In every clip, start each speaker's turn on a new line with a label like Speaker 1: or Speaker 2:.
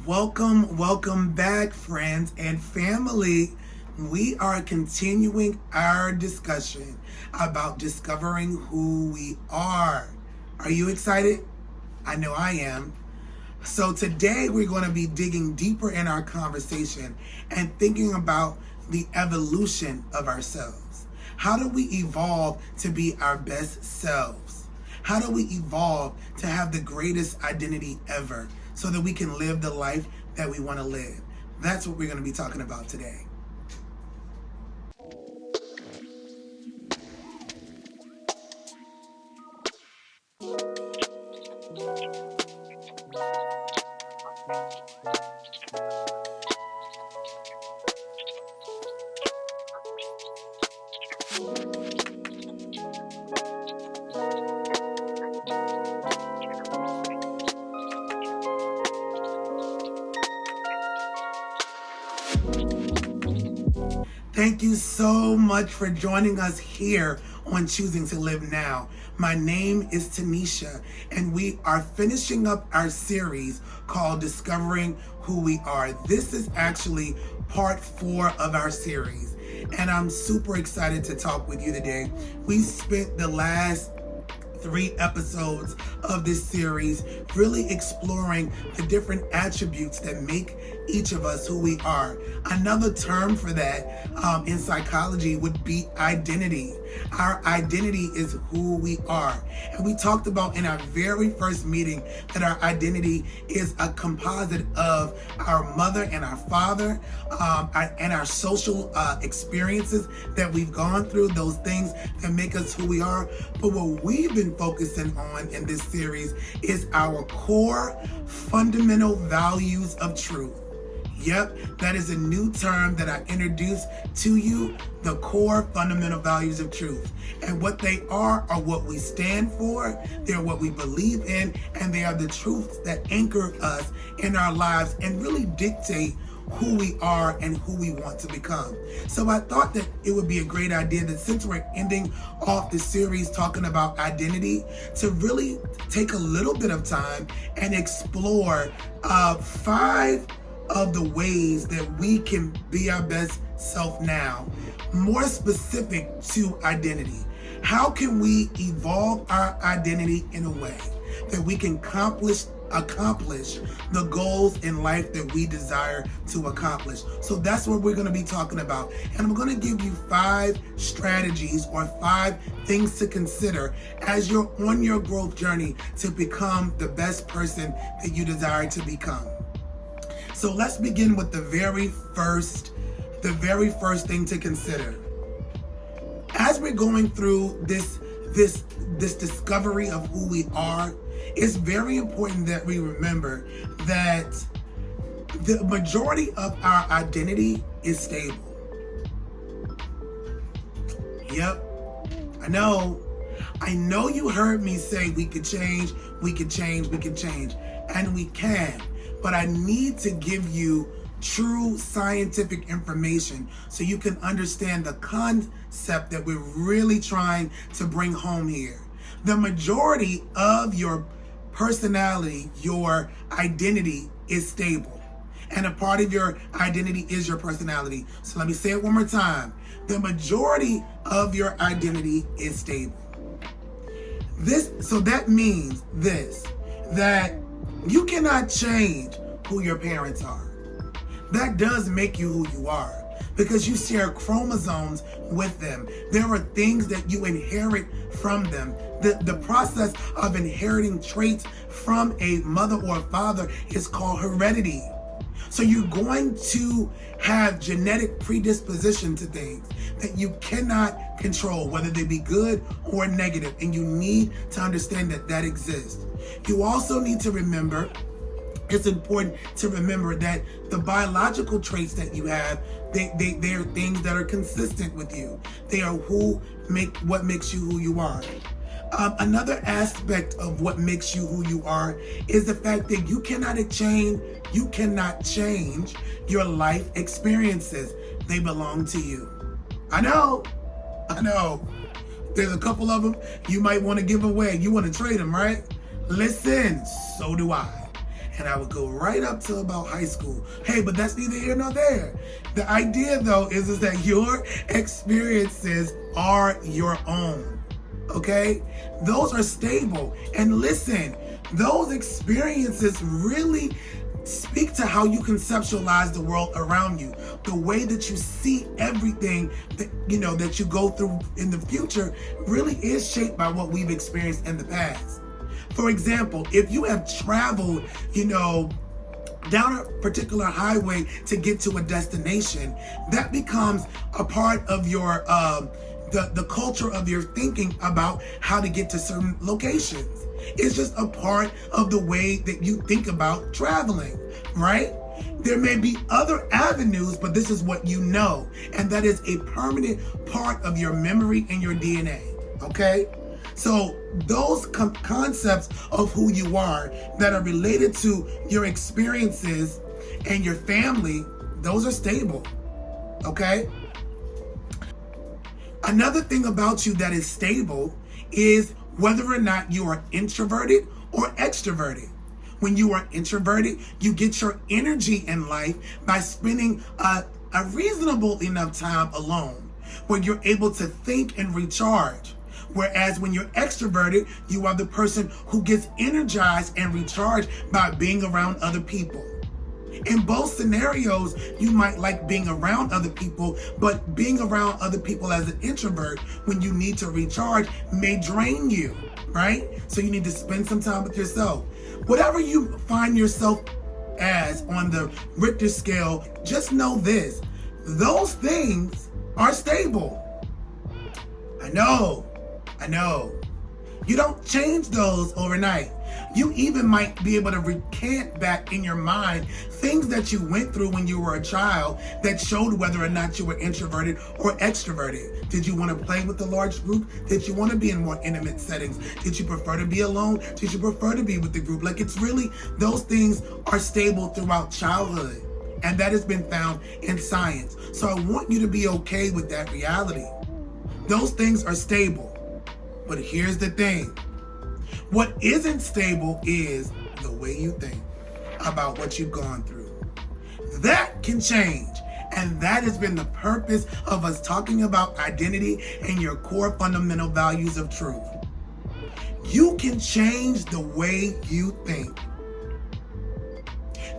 Speaker 1: Welcome back, friends and family. We are continuing our discussion about discovering who we are. Are you excited? I know I am. So today we're going to be digging deeper in our conversation and thinking about the evolution of ourselves. How do we evolve to be our best selves? How do we evolve to have the greatest identity ever so that we can live the life that we want to live? That's what we're going to be talking about today. Thank you so much for joining us here on Choosing to Live Now. My name is Taneshia, and we are finishing up our series called Discovering Who We Are. This is actually part 4 of our series, and I'm super excited to talk with you today. We spent the last 3 episodes of this series really exploring the different attributes that make each of us who we are. Another term for that in psychology would be identity. Our identity is who we are. And we talked about in our very first meeting that our identity is a composite of our mother and our father, and our social experiences that we've gone through, those things that make us who we are. But what we've been focusing on in this series is our core fundamental values of truth. Yep, that is a new term that I introduced to you, the core fundamental values of truth. And what they are what we stand for, they're what we believe in, and they are the truths that anchor us in our lives and really dictate who we are and who we want to become. So I thought that it would be a great idea that since we're ending off the series talking about identity, to really take a little bit of time and explore 5 of the ways that we can be our best self now, more specific to identity. How can we evolve our identity in a way that we can accomplish the goals in life that we desire to accomplish? So that's what we're going to be talking about. And I'm going to give you 5 strategies or 5 things to consider as you're on your growth journey to become the best person that you desire to become. So let's begin with the very first thing to consider. As we're going through this discovery of who we are, it's very important that we remember that the majority of our identity is stable. Yep, I know you heard me say we could change, and we can. But I need to give you true scientific information so you can understand the concept that we're really trying to bring home here. The majority of your personality, your identity, is stable. And a part of your identity is your personality. So let me say it one more time. The majority of your identity is stable. So that means that you cannot change who your parents are. That does make you who you are because you share chromosomes with them. There are things that you inherit from them. The process of inheriting traits from a mother or a father is called heredity. So you're going to have genetic predisposition to things that you cannot control, whether they be good or negative, and you need to understand that exists. You also need to remember, it's important to remember that the biological traits that you have, they are things that are consistent with you. They are what makes you who you are. Another aspect of what makes you who you are is the fact that you cannot change your life experiences. They belong to you. I know. There's a couple of them you might want to give away. You want to trade them, right? Listen, so do I. and I would go right up to about high school. Hey, but that's neither here nor there. The idea, though, is that your experiences are your own, okay? Those are stable. And listen, those experiences really speak to how you conceptualize the world around you. The way that you see everything that that you go through in the future really is shaped by what we've experienced in the past. For example, if you have traveled, down a particular highway to get to a destination, that becomes a part of your the culture of your thinking about how to get to certain locations. It's just a part of the way that you think about traveling, right? There may be other avenues, but this is what you know, and that is a permanent part of your memory and your DNA, okay? So those concepts of who you are that are related to your experiences and your family, those are stable, okay? Another thing about you that is stable is whether or not you are introverted or extroverted. When you are introverted, you get your energy in life by spending a reasonable enough time alone, where you're able to think and recharge. Whereas when you're extroverted, you are the person who gets energized and recharged by being around other people. In both scenarios, you might like being around other people, but being around other people as an introvert when you need to recharge may drain you, right? So you need to spend some time with yourself. Whatever you find yourself as on the Richter scale, just know this: those things are stable. I know. You don't change those overnight. You even might be able to recant back in your mind things that you went through when you were a child that showed whether or not you were introverted or extroverted. Did you want to play with a large group? Did you want to be in more intimate settings? Did you prefer to be alone? Did you prefer to be with the group? Like, it's really, those things are stable throughout childhood. And that has been found in science. So I want you to be okay with that reality. Those things are stable. But here's the thing. What isn't stable is the way you think about what you've gone through. That can change. And that has been the purpose of us talking about identity and your core fundamental values of truth. You can change the way you think.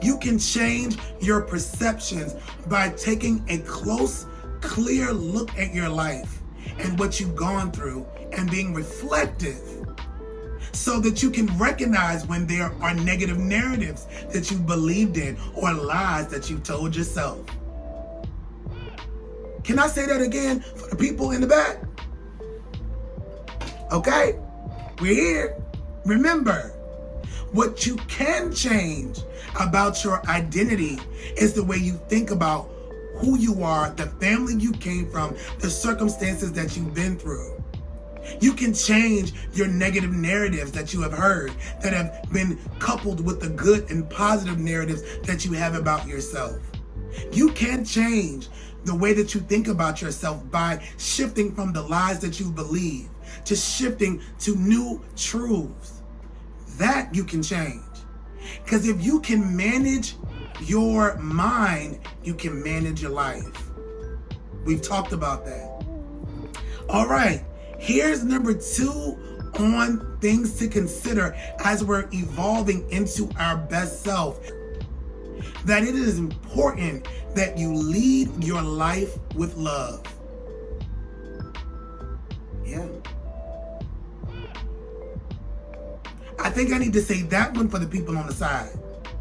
Speaker 1: You can change your perceptions by taking a close, clear look at your life and what you've gone through and being reflective, so that you can recognize when there are negative narratives that you believed in or lies that you told yourself. Can I say that again for the people in the back? Okay, we're here. Remember, what you can change about your identity is the way you think about who you are, the family you came from, the circumstances that you've been through. You can change your negative narratives that you have heard that have been coupled with the good and positive narratives that you have about yourself. You can change the way that you think about yourself by shifting from the lies that you believe to shifting to new truths. That you can change. Because if you can manage your mind, you can manage your life. We've talked about that. All right. Here's number 2 on things to consider as we're evolving into our best self. That it is important that you lead your life with love. Yeah. I think I need to say that one for the people on the side.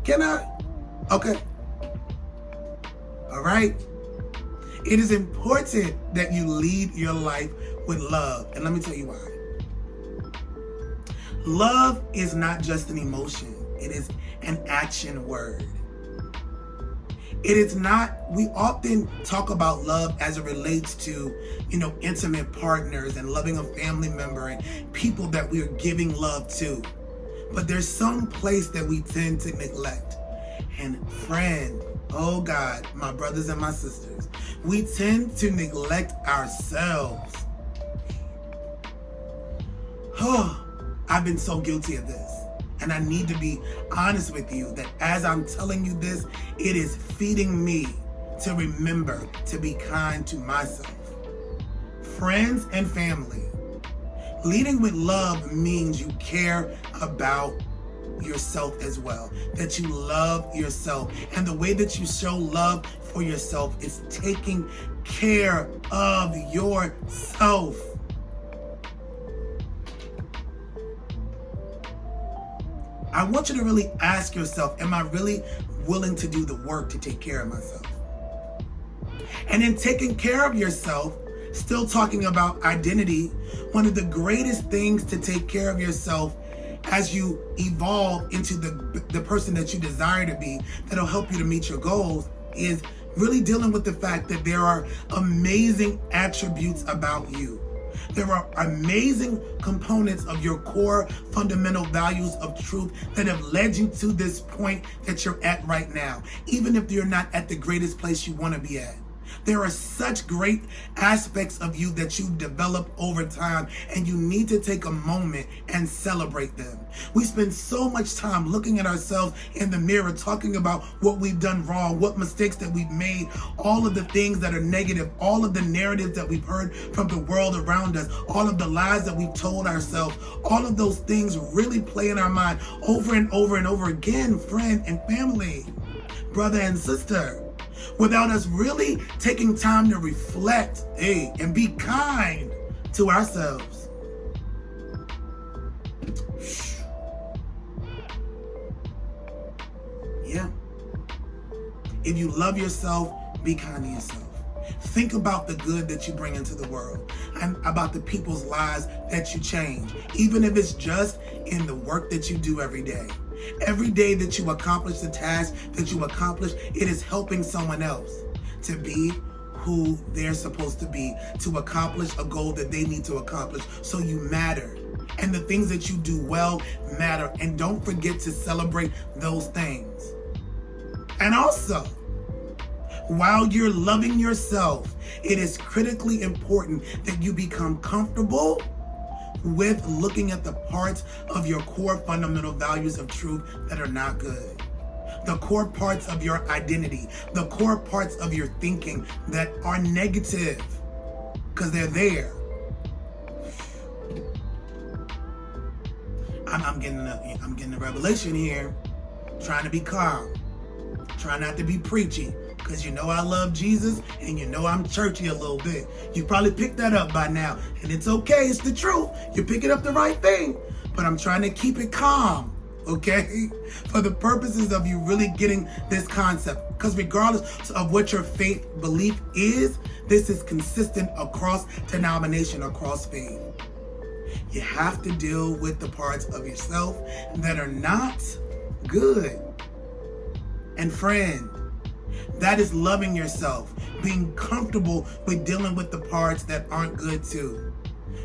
Speaker 1: Can I? Okay. All right. It is important that you lead your life with love. And let me tell you why. Love is not just an emotion. It is an action word. It is not, we often talk about love as it relates to, intimate partners and loving a family member and people that we are giving love to. But there's some place that we tend to neglect. And friend, oh God, my brothers and my sisters, we tend to neglect ourselves. Oh, I've been so guilty of this. And I need to be honest with you that as I'm telling you this, it is feeding me to remember to be kind to myself. Friends and family. Leading with love means you care about yourself as well, that you love yourself. And the way that you show love for yourself is taking care of yourself. I want you to really ask yourself, am I really willing to do the work to take care of myself? And in taking care of yourself, still talking about identity, one of the greatest things to take care of yourself as you evolve into the person that you desire to be, that'll help you to meet your goals, is really dealing with the fact that there are amazing attributes about you. There are amazing components of your core fundamental values of truth that have led you to this point that you're at right now, even if you're not at the greatest place you want to be at. There are such great aspects of you that you've developed over time, and you need to take a moment and celebrate them. We spend so much time looking at ourselves in the mirror, talking about what we've done wrong, what mistakes that we've made, all of the things that are negative, all of the narratives that we've heard from the world around us, all of the lies that we've told ourselves. All of those things really play in our mind over and over and over again, friend and family, brother and sister, without us really taking time to reflect, and be kind to ourselves. Yeah. If you love yourself, be kind to yourself. Think about the good that you bring into the world and about the people's lives that you change, even if it's just in the work that you do every day. Every day that you accomplish the task that you accomplish, it is helping someone else to be who they're supposed to be, to accomplish a goal that they need to accomplish. So you matter. And the things that you do well matter. And don't forget to celebrate those things. And also, while you're loving yourself, it is critically important that you become comfortable with looking at the parts of your core fundamental values of truth that are not good. The core parts of your identity, the core parts of your thinking that are negative, because they're there. I'm getting a revelation here, trying to be calm, trying not to be preachy, because you know I love Jesus and you know I'm churchy a little bit. You probably picked that up by now, and it's okay, it's the truth. You're picking up the right thing, but I'm trying to keep it calm, okay? For the purposes of you really getting this concept, because regardless of what your faith belief is, this is consistent across denomination, across faith. You have to deal with the parts of yourself that are not good. And friend, that is loving yourself, being comfortable with dealing with the parts that aren't good too.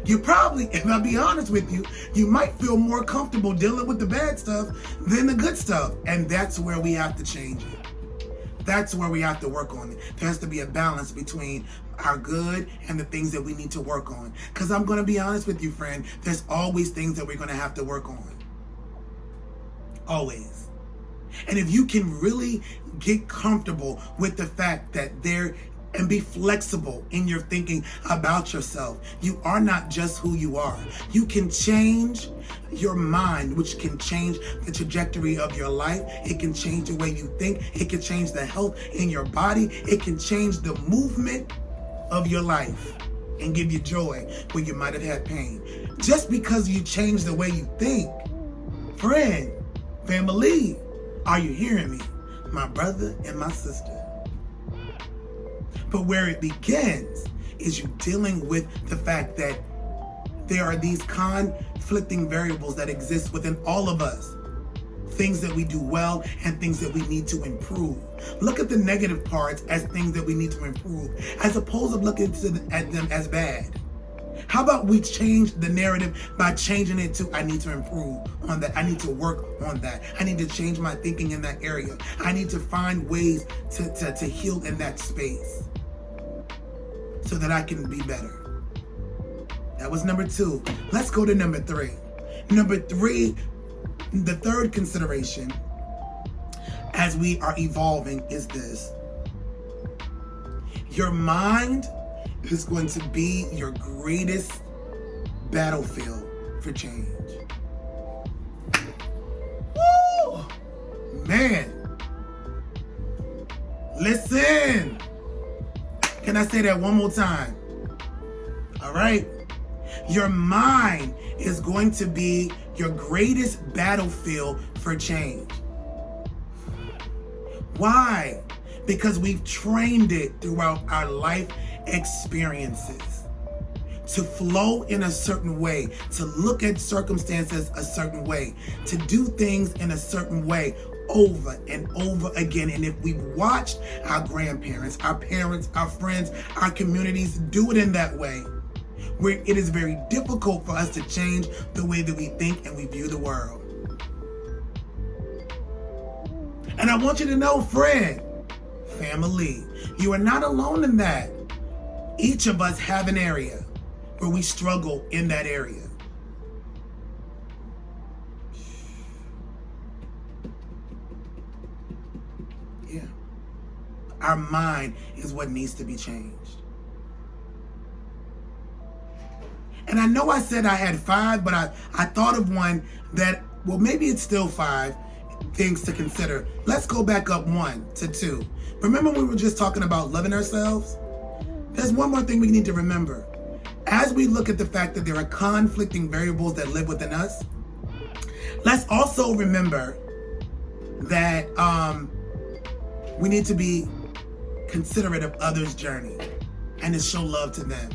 Speaker 1: You probably, if I'll be honest with you, you might feel more comfortable dealing with the bad stuff than the good stuff. And that's where we have to change it. That's where we have to work on it. There has to be a balance between our good and the things that we need to work on. Because I'm going to be honest with you, friend, there's always things that we're going to have to work on. Always. And if you can really get comfortable with the fact that and be flexible in your thinking about yourself, you are not just who you are. You can change your mind, which can change the trajectory of your life. It can change the way you think. It can change the health in your body. It can change the movement of your life and give you joy where you might have had pain. Just because you change the way you think. Friend, family, are you hearing me? My brother and my sister. But where it begins is you dealing with the fact that there are these conflicting variables that exist within all of us. Things that we do well and things that we need to improve. Look at the negative parts as things that we need to improve, as opposed to looking at them as bad. How about we change the narrative by changing it to, I need to improve on that. I need to work on that. I need to change my thinking in that area. I need to find ways to heal in that space so that I can be better. That was number 2. Let's go to number 3. Number 3 The third consideration as we are evolving is this. Your mind is going to be your greatest battlefield for change. Woo! Man. Listen. Can I say that one more time? All right. Your mind is going to be your greatest battlefield for change. Why? Because we've trained it throughout our life experiences to flow in a certain way, to look at circumstances a certain way, to do things in a certain way over and over again. And if we've watched our grandparents, our parents, our friends, our communities do it in that way, where it is very difficult for us to change the way that we think and we view the world. And I want you to know, friend, family, you are not alone in that. Each of us have an area where we struggle in that area. Yeah. Our mind is what needs to be changed. And I know I said I had 5, but I thought of one that, well, maybe it's still 5 things to consider. Let's go back up 1 to 2. Remember we were just talking about loving ourselves? There's one more thing we need to remember. As we look at the fact that there are conflicting variables that live within us, let's also remember that we need to be considerate of others' journey and to show love to them.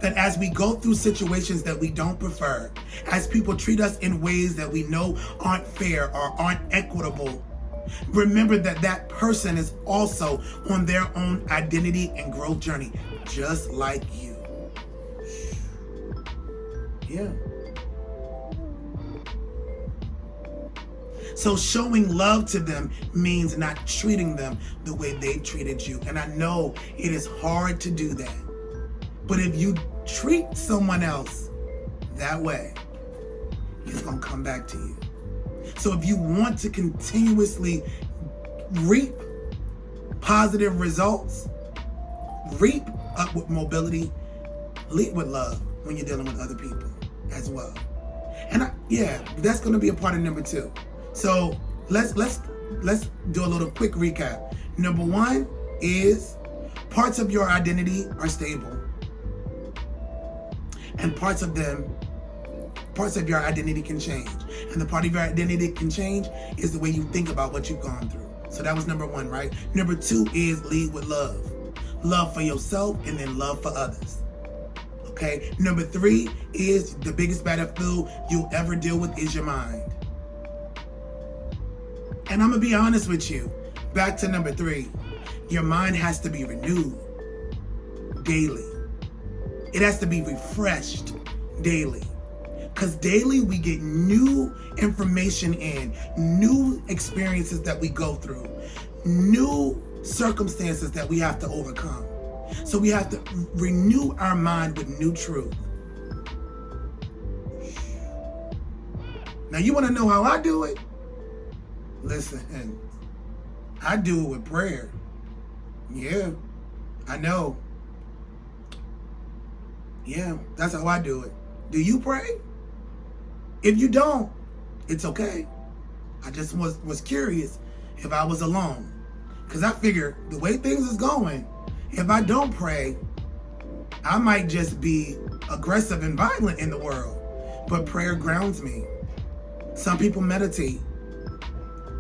Speaker 1: That as we go through situations that we don't prefer, as people treat us in ways that we know aren't fair or aren't equitable, remember that that person is also on their own identity and growth journey, just like you. Yeah. So showing love to them means not treating them the way they treated you. And I know it is hard to do that. But if you treat someone else that way, it's going to come back to you. So if you want to continuously reap positive results, reap upward mobility, lead with love when you're dealing with other people as well. And that's going to be a part of number 2. So let's do a little quick recap. Number 1 is parts of your identity are stable. And parts of your identity can change. And the part of your identity that can change is the way you think about what you've gone through. So that was number 1, right? Number 2 is lead with love. Love for yourself and then love for others. Okay? Number 3 is the biggest battlefield you'll ever deal with is your mind. And I'm going to be honest with you. Back to number 3. Your mind has to be renewed daily. It has to be refreshed daily. Because daily we get new information in, new experiences that we go through, new circumstances that we have to overcome. So we have to renew our mind with new truth. Now you want to know how I do it? Listen, I do it with prayer. Yeah, I know. Yeah, that's how I do it. Do you pray? If you don't, it's okay. I just was curious if I was alone. Because I figure the way things is going, if I don't pray, I might just be aggressive and violent in the world. But prayer grounds me. Some people meditate.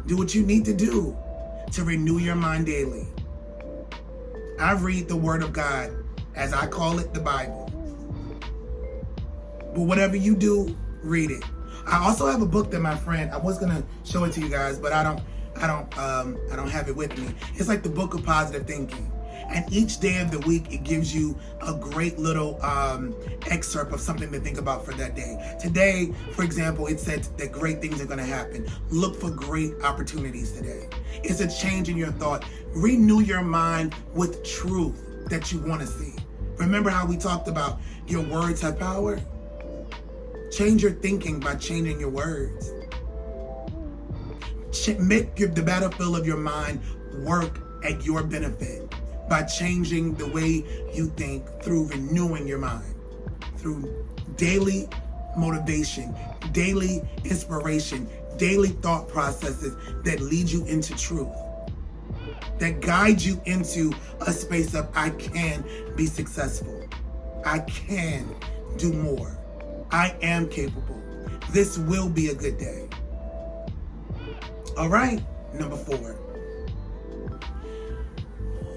Speaker 1: Do what you need to do to renew your mind daily. I read the Word of God, as I call it, the Bible. But whatever you do, read it. I also have a book that my friend, I was gonna show it to you guys, but I don't have it with me. It's like the Book of Positive Thinking. And each day of the week, it gives you a great little excerpt of something to think about for that day. Today, for example, it said that great things are going to happen. Look for great opportunities today. It's a change in your thought. Renew your mind with truth that you want to see. Remember how we talked about your words have power? Change your thinking by changing your words. Make the battlefield of your mind work at your benefit by changing the way you think through renewing your mind, through daily motivation, daily inspiration, daily thought processes that lead you into truth, that guide you into a space of I can be successful. I can do more. I am capable. This will be a good day. All right, number 4.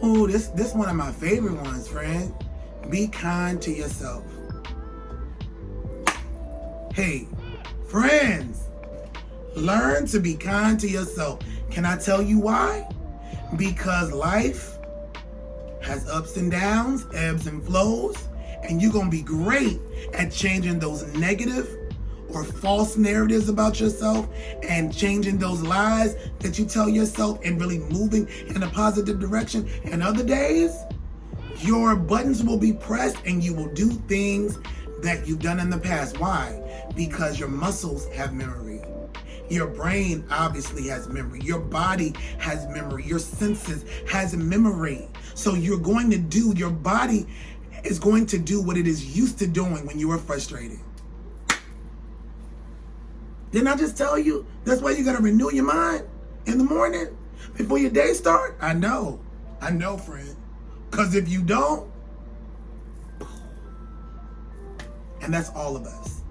Speaker 1: Oh, this one of my favorite ones, friend. Be kind to yourself. Hey, friends, learn to be kind to yourself. Can I tell you why? Because life has ups and downs, ebbs and flows, and you're going to be great at changing those negative or false narratives about yourself and changing those lies that you tell yourself and really moving in a positive direction. And other days, your buttons will be pressed and you will do things that you've done in the past. Why? Because your muscles have memory. Your brain obviously has memory. Your body has memory. Your senses has memory. So your body is going to do what it is used to doing when you are frustrated. Didn't I just tell you? That's why you got to renew your mind in the morning before your day starts. I know, friend. Because if you don't, and that's all of us.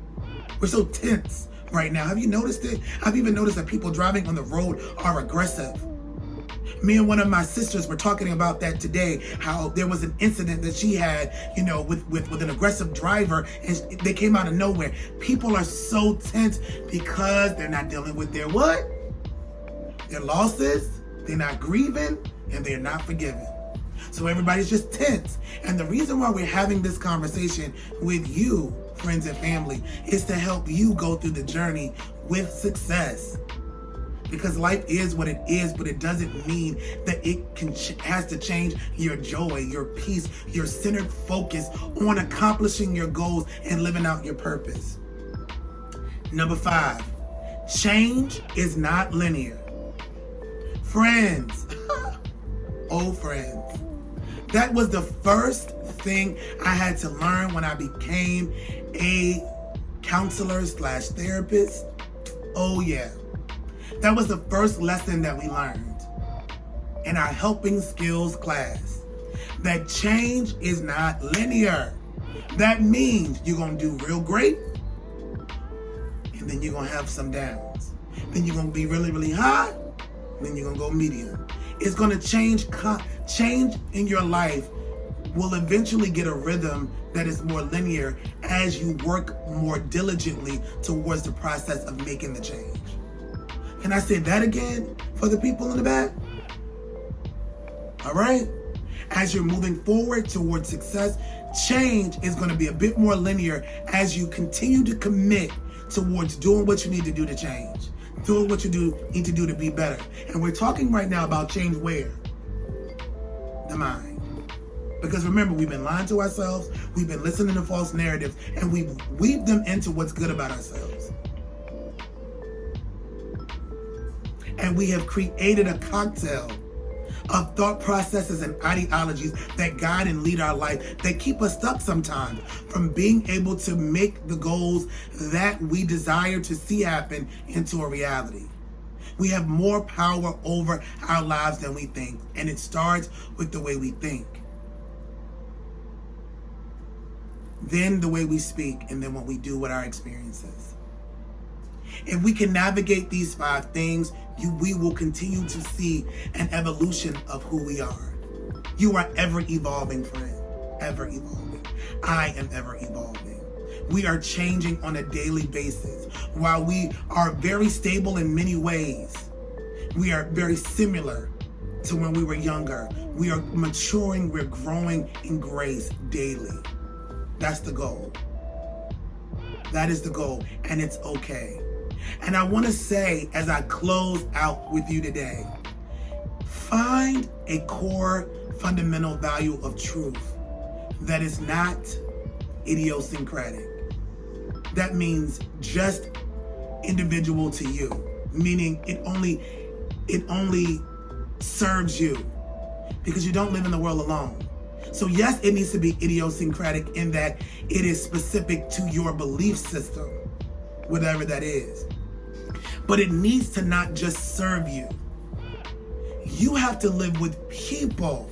Speaker 1: We're so tense right now. Have you noticed it? I've even noticed that people driving on the road are aggressive. Me and one of my sisters were talking about that today, how there was an incident that she had, with an aggressive driver, and they came out of nowhere. People are so tense because they're not dealing with their what? Their losses, they're not grieving, and they're not forgiving. So everybody's just tense. And the reason why we're having this conversation with you, friends and family, is to help you go through the journey with success. Because life is what it is, but it doesn't mean that it has to change your joy, your peace, your centered focus on accomplishing your goals and living out your purpose. Number 5, change is not linear. Friends, oh friends, that was the first thing I had to learn when I became a counselor/therapist. Oh yeah. That was the first lesson that we learned in our helping skills class. That change is not linear. That means you're going to do real great, and then you're going to have some downs. Then you're going to be really, really high, and then you're going to go medium. It's going to change. Change in your life will eventually get a rhythm that is more linear as you work more diligently towards the process of making the change. Can I say that again for the people in the back? All right. As you're moving forward towards success, change is going to be a bit more linear as you continue to commit towards doing what you need to do to change, doing what you need to do to be better. And we're talking right now about change where? The mind. Because remember, we've been lying to ourselves, we've been listening to false narratives, and we've weaved them into what's good about ourselves. And we have created a cocktail of thought processes and ideologies that guide and lead our life, that keep us stuck sometimes from being able to make the goals that we desire to see happen into a reality. We have more power over our lives than we think, and it starts with the way we think. Then the way we speak, and then what we do with our experiences. If we can navigate these 5 things, we will continue to see an evolution of who we are. You are ever evolving, friend. Ever evolving. I am ever evolving. We are changing on a daily basis. While we are very stable in many ways, we are very similar to when we were younger. We are maturing, we're growing in grace daily. That's the goal. That is the goal, and it's okay. And I want to say, as I close out with you today, find a core fundamental value of truth that is not idiosyncratic. That means just individual to you, meaning it only it only serves you, because you don't live in the world alone. So yes, it needs to be idiosyncratic in that it is specific to your belief system, whatever that is. But it needs to not just serve you. You have to live with people.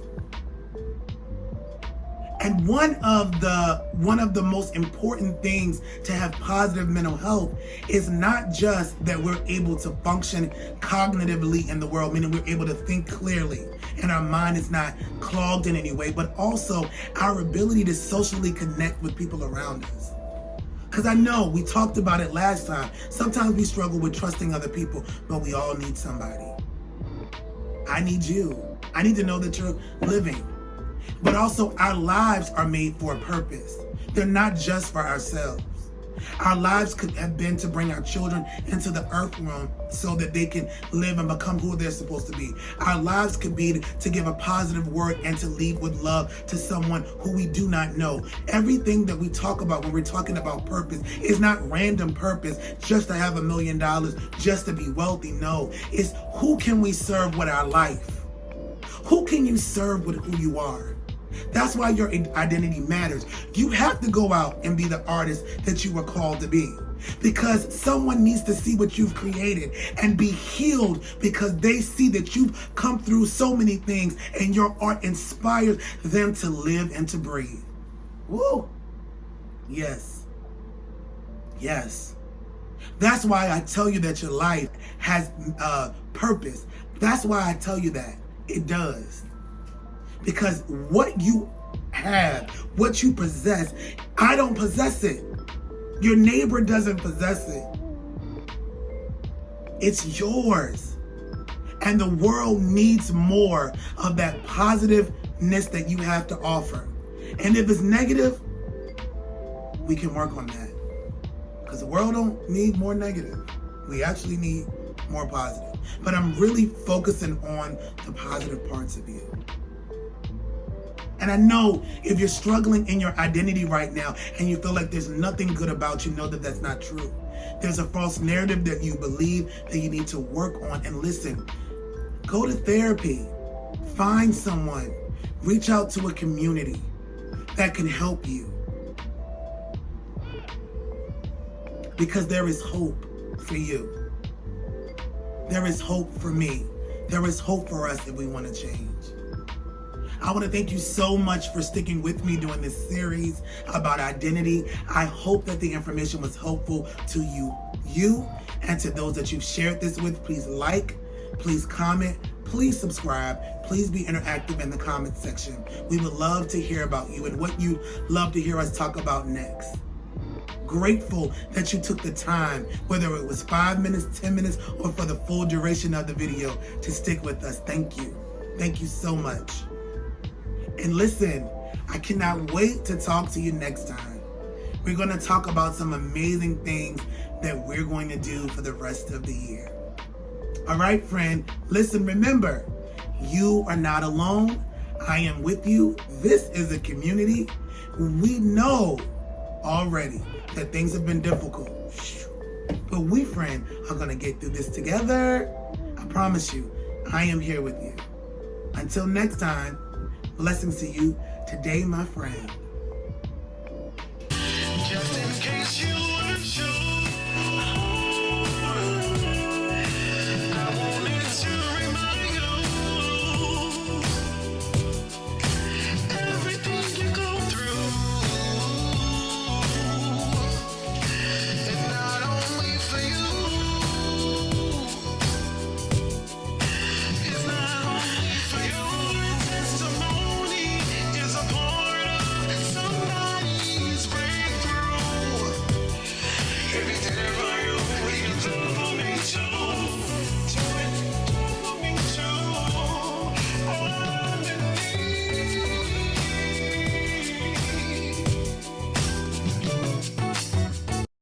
Speaker 1: And one of the most important things to have positive mental health is not just that we're able to function cognitively in the world, meaning we're able to think clearly and our mind is not clogged in any way, but also our ability to socially connect with people around us. Because I know we talked about it last time. Sometimes we struggle with trusting other people, but we all need somebody. I need you. I need to know that you're living. But also, our lives are made for a purpose. They're not just for ourselves. Our lives could have been to bring our children into the earth realm so that they can live and become who they're supposed to be. Our lives could be to give a positive word and to lead with love to someone who we do not know. Everything that we talk about when we're talking about purpose is not random purpose just to have $1 million, just to be wealthy. No, it's who can we serve with our life? Who can you serve with who you are? That's why your identity matters. You have to go out and be the artist that you were called to be, because someone needs to see what you've created and be healed, because they see that you've come through so many things and your art inspires them to live and to breathe. Woo! Yes. Yes. That's why I tell you that your life has purpose. That's why I tell you that. It does. Because what you have, what you possess, I don't possess it. Your neighbor doesn't possess it. It's yours. And the world needs more of that positiveness that you have to offer. And if it's negative, we can work on that. Because the world don't need more negative. We actually need more positive. But I'm really focusing on the positive parts of you. And I know if you're struggling in your identity right now and you feel like there's nothing good about you, know that that's not true. There's a false narrative that you believe that you need to work on. And listen, go to therapy, find someone, reach out to a community that can help you. Because there is hope for you. There is hope for me. There is hope for us if we want to change. I want to thank you so much for sticking with me during this series about identity. I hope that the information was helpful to you and to those that you've shared this with. Please like, please comment, please subscribe, please be interactive in the comment section. We would love to hear about you and what you love to hear us talk about next. Grateful that you took the time, whether it was 5 minutes, 10 minutes, or for the full duration of the video, to stick with us. Thank you. Thank you so much. And listen, I cannot wait to talk to you next time. We're going to talk about some amazing things that we're going to do for the rest of the year. All right, friend, listen, remember, you are not alone. I am with you. This is a community. We know already that things have been difficult, but we, friend, are going to get through this together. I promise you, I am here with you. Until next time, blessings to you today, my friend.